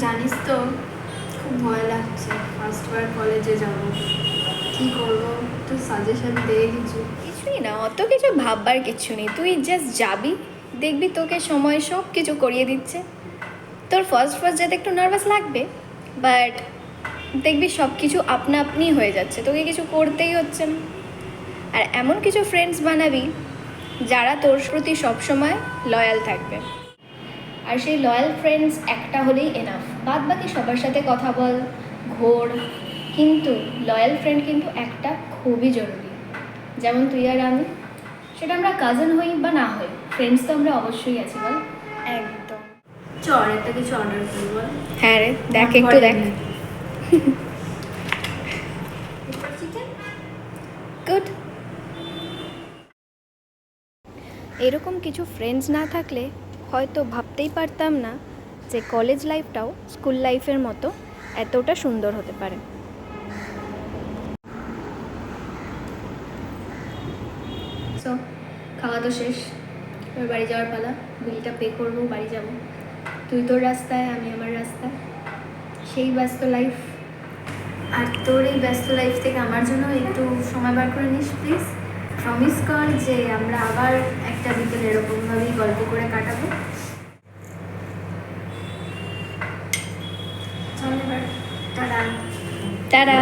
জানিস তো খুব ভয় লাগছে, ফার্স্টবার কলেজে যাব, কি করব? একটু সাজেশন দে কিছু। কিছুই না, অত কিছু ভাববার কিছু নেই। তুই জাস্ট যাবি, দেখবি তোকে সময় সব কিছু করিয়ে দিচ্ছে। তোর ফার্স্ট ফার্স্ট যেতে একটু নার্ভাস লাগবে, বাট দেখবি সব কিছু আপনা আপনি হয়ে যাচ্ছে, তোকে কিছু করতেই হচ্ছে না। আর এমন কিছু ফ্রেন্ডস বানাবি যারা তোর প্রতি সবসময় লয়াল থাকবে। আর সেই লয়াল ফ্রেন্ডস একটা হলেই এনাফ। বাদ বাকি সবার সাথে কথা বল, ঘোর, কিন্তু লয়াল ফ্রেন্ড কিন্তু একটা খুবই জরুরি। যেমন তুই আর আমি, সেটা আমরা কাজিন হই বা না হই, ফ্রেন্ডস তো আমরা অবশ্যই আছি, বল। একদম। চল একটা কিছু অর্ডার করি, বল। হ্যাঁ রে, দেখ মন একটু দেখ। ভরেনি। চিকেন। গুড। এরকম কিছু ফ্রেন্ডস না থাকলে হয়তো ভাবতেই পারতাম না যে কলেজ লাইফটাও স্কুল লাইফের মতো এতটা সুন্দর হতে পারে। সো খাওয়া তো শেষ, এবার বাড়ি যাওয়ার পালা। বিলটা পে করবো, বাড়ি যাব। তুই তোর রাস্তায়, আমি আমার রাস্তায়, সেই ব্যস্ত লাইফ। আর তোর এই ব্যস্ত লাইফ থেকে আমার জন্য একটু সময় বার করে নিস প্লিজ। প্রমিস কর যে আমরা আবার একটা বিকেল এরকমভাবেই গল্প করে কাটাবো। চল এবার, টাটা। টাটা।